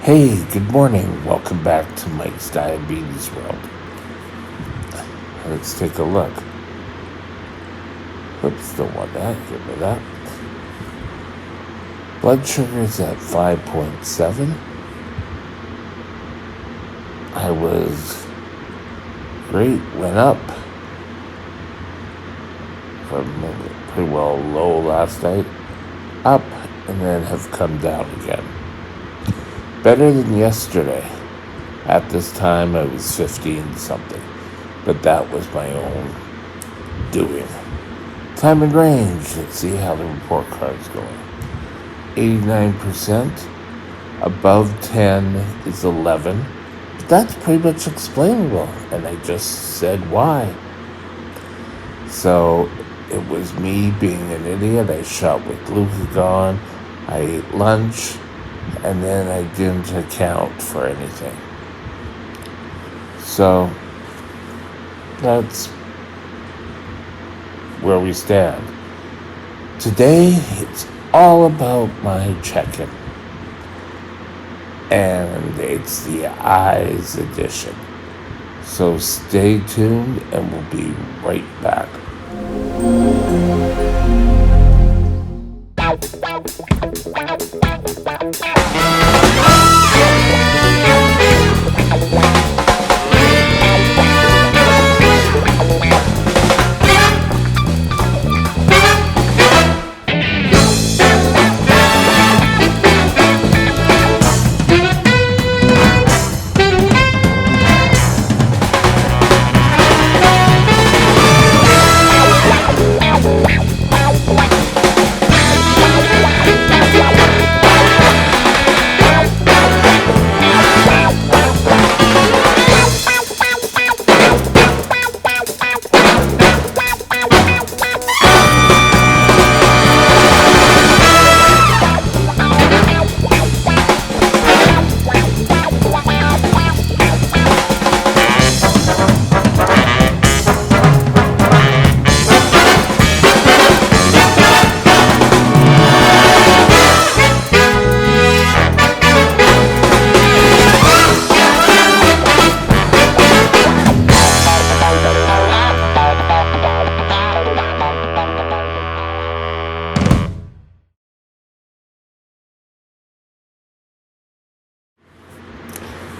Hey, good morning. Welcome back to Mike's Diabetes World. Let's take a look. Oops, don't want that. Get rid of that. Blood sugar is at 5.7. I was great, went up from pretty well low last night, up, and then have come down again. Better than yesterday. At this time, I was 15 something, but that was my own doing. Time and range. Let's see how the report card's going. 89%. Above 10 is 11. But that's pretty much explainable, and I just said why. So it was me being an idiot. I shot with glucagon. I ate lunch. And then I didn't account for anything. So that's where we stand. Today, it's all about my check-in. And it's the eyes edition. So stay tuned and we'll be right back.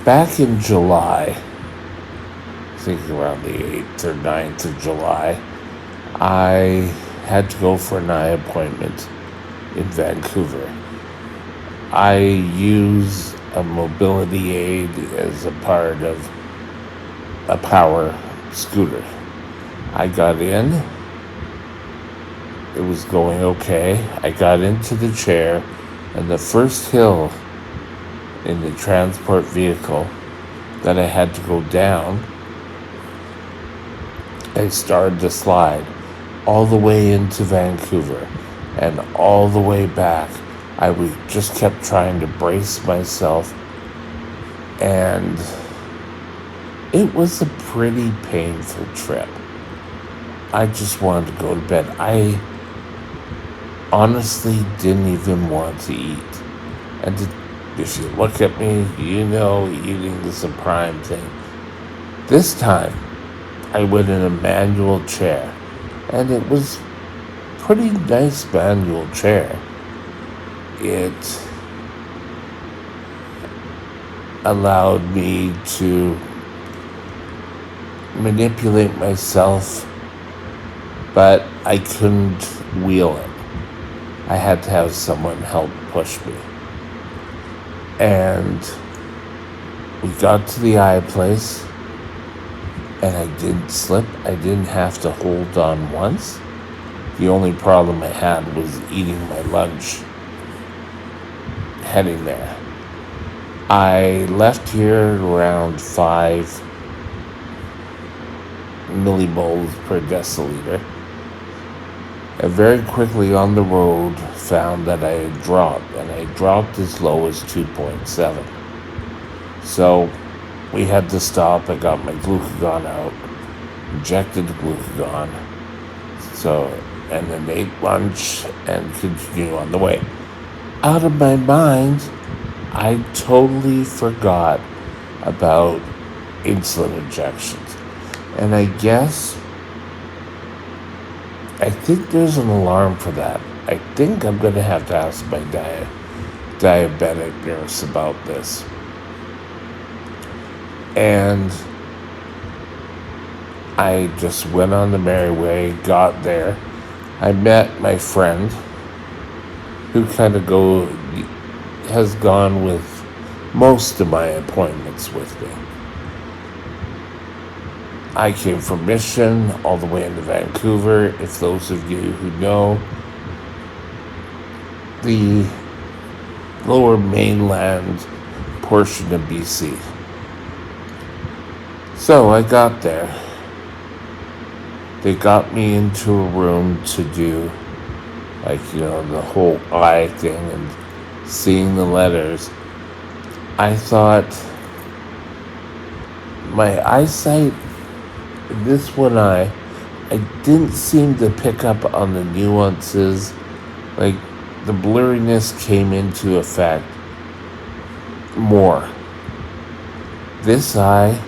Back in July, I think around the 8th or 9th of July, I had to go for an eye appointment in Vancouver. I use a mobility aid as a part of a power scooter. I got in. It was going okay. I got into the chair, and the first hill in the transport vehicle that I had to go down, I started to slide all the way into Vancouver and all the way back. I just kept trying to brace myself, and it was a pretty painful trip. I just wanted to go to bed. I honestly didn't even want to eat. And if you look at me, you know eating is a prime thing. This time, I went in a manual chair, and it was a pretty nice manual chair. It allowed me to manipulate myself, but I couldn't wheel it. I had to have someone help push me. And we got to the eye place, and I didn't slip. I didn't have to hold on once. The only problem I had was eating my lunch heading there. I left here around 5 millimoles per deciliter, and very quickly on the road found that I had dropped, and I dropped as low as 2.7. So we had to stop. I got my glucagon out, injected the glucagon, and then ate lunch and continue on the way. Out of my mind, I totally forgot about insulin injections. And I think there's an alarm for that. I think I'm going to have to ask my diabetic nurse about this. And I just went on the merry way, got there. I met my friend who has gone with most of my appointments with me. I came from Mission all the way into Vancouver. If those of you who know the lower mainland portion of BC. So I got there. They got me into a room to do, the whole eye thing and seeing the letters. I thought my eyesight, this one eye, I didn't seem to pick up on the nuances. Like, the blurriness came into effect more. This eye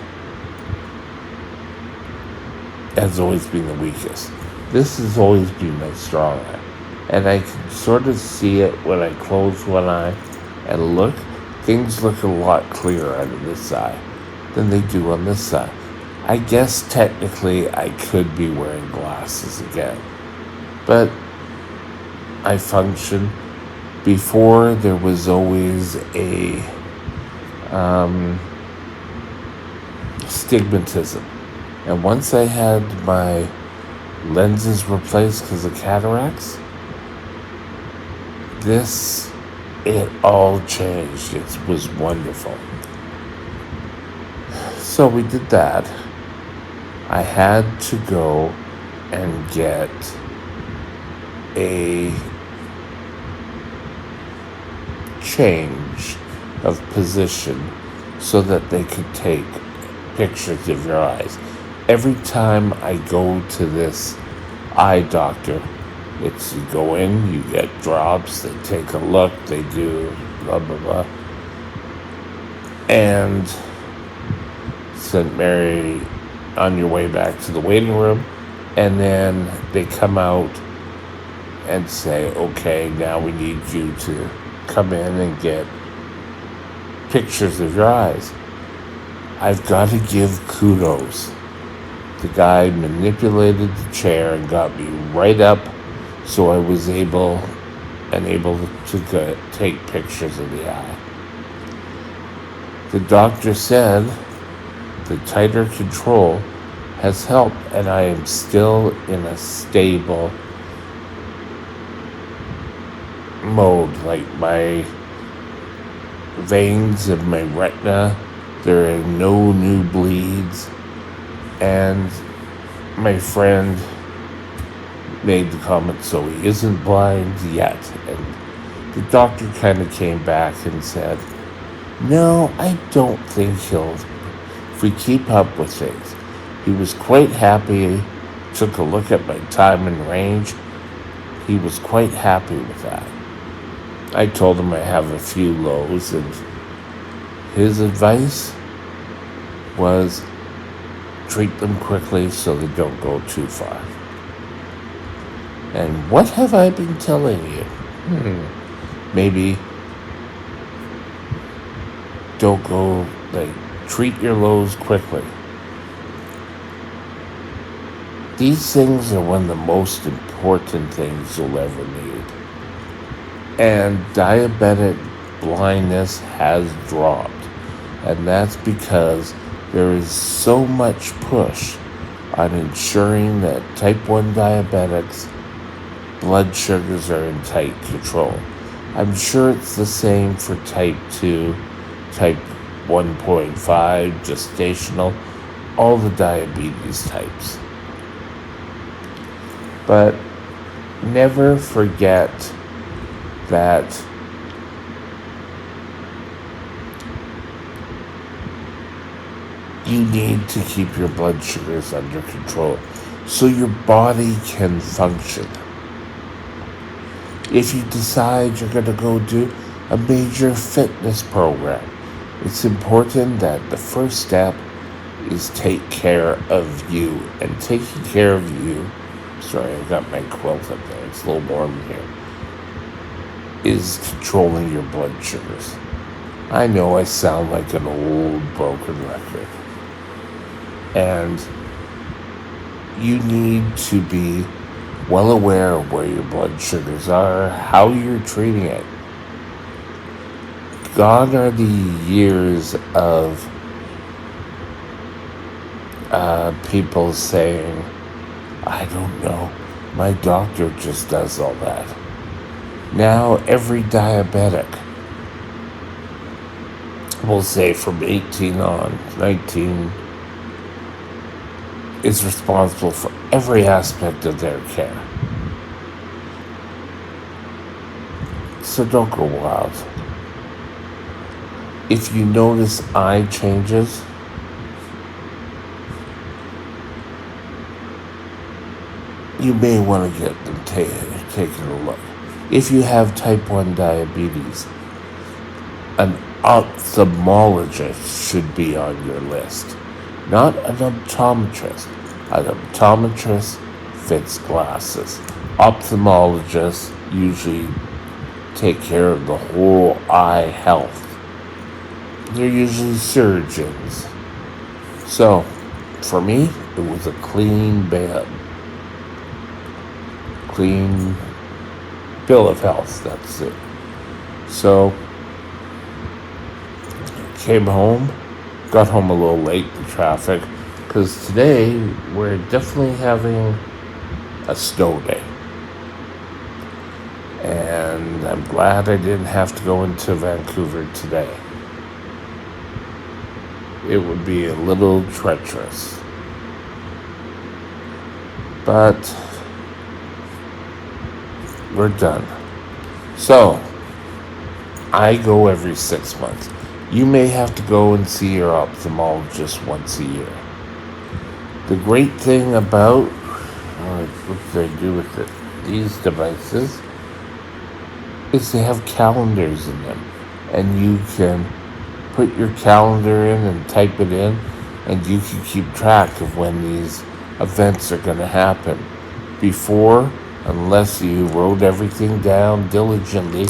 has always been the weakest. This has always been my strong eye. And I can sort of see it when I close one eye and look. Things look a lot clearer out of this eye than they do on this side. I guess technically I could be wearing glasses again. But I function. Before, there was always a stigmatism. And once I had my lenses replaced because of cataracts, it all changed. It was wonderful. So we did that. I had to go and get a change of position so that they could take pictures of your eyes. Every time I go to this eye doctor, it's you go in, you get drops, they take a look, they do blah, blah, blah. And St. Mary, on your way back to the waiting room, and then they come out and say, okay, now we need you to come in and get pictures of your eyes. I've got to give kudos. The guy manipulated the chair and got me right up so I was able to take pictures of the eye. The doctor said the tighter control has helped, and I am still in a stable mode. Like, my veins of my retina, there are no new bleeds. And my friend made the comment, so he isn't blind yet. And the doctor kind of came back and said, no, I don't think if we keep up with things. He was quite happy, took a look at my time and range. He was quite happy with that. I told him I have a few lows, and his advice was treat them quickly so they don't go too far. And what have I been telling you? Maybe don't go, treat your lows quickly. These things are one of the most important things you'll ever need. And diabetic blindness has dropped. And that's because there is so much push on ensuring that type 1 diabetics' blood sugars are in tight control. I'm sure it's the same for type 2, type 1.5, gestational, all the diabetes types. But never forget that you need to keep your blood sugars under control so your body can function. If you decide you're going to go do a major fitness program. It's important that the first step is take care of you. And taking care of you, sorry, I've got my quilt up there, it's a little warm in here, is controlling your blood sugars. I know I sound like an old broken record. And you need to be well aware of where your blood sugars are, how you're treating it. Gone are the years of people saying, I don't know, my doctor just does all that. Now every diabetic will say from 18 on, 19, is responsible for every aspect of their care. So don't go wild. If you notice eye changes, you may want to get them taken a look. If you have type 1 diabetes, an ophthalmologist should be on your list, not an optometrist. An optometrist fits glasses. Ophthalmologists usually take care of the whole eye health. They're usually surgeons. So, for me, it was a clean bill of health, that's it. So, came home, got home a little late in traffic, because today we're definitely having a snow day. And I'm glad I didn't have to go into Vancouver today. It would be a little treacherous. But we're done. So, I go every 6 months. You may have to go and see your ophthalmologist once a year. The great thing about, what do they do with it? These devices is they have calendars in them. And you can put your calendar in and type it in, and you can keep track of when these events are going to happen. Before, unless you wrote everything down diligently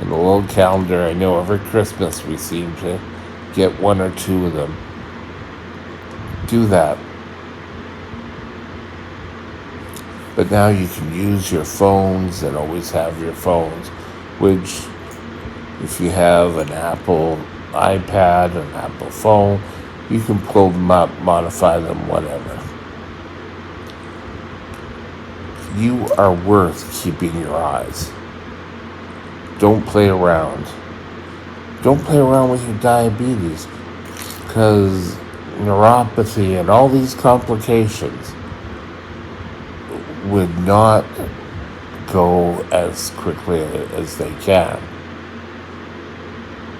in a little calendar, I know every Christmas we seem to get one or two of them. Do that. But now you can use your phones and always have your phones, which if you have an Apple iPad, an Apple phone, you can pull them up, modify them, whatever. You are worth keeping your eyes. Don't play around. Don't play around with your diabetes, because neuropathy and all these complications would not go as quickly as they can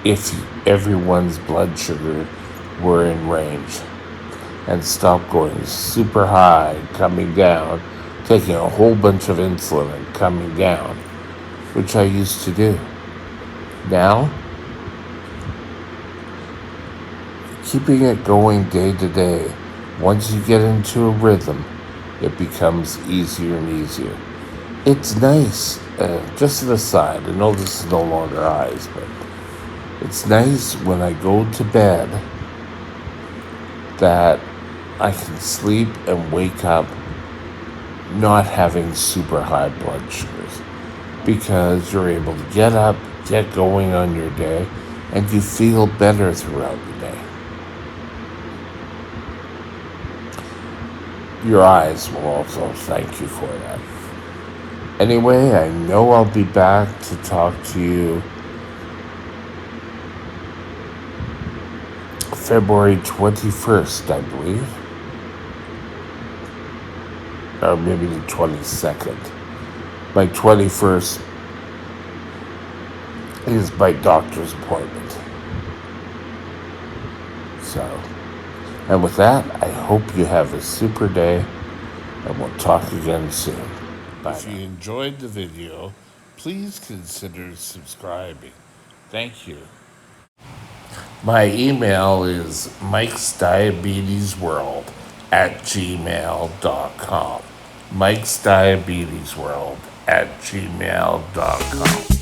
if everyone's blood sugar were in range and stopped going super high, coming down, taking a whole bunch of insulin and coming down, which I used to do. Now, keeping it going day to day, once you get into a rhythm, it becomes easier and easier. It's nice, just an aside, I know this is no longer eyes, but it's nice when I go to bed that I can sleep and wake up not having super high blood sugars, because you're able to get up, get going on your day, and you feel better throughout the day. Your eyes will also thank you for that. Anyway, I know I'll be back to talk to you February 21st, I believe. Or maybe the 22nd. My 21st is my doctor's appointment. So, and with that, I hope you have a super day, and we'll talk again soon. Bye. If you enjoyed the video, please consider subscribing. Thank you. My email is mikesdiabetesworld@gmail.com. mikesdiabetesworld@gmail.com.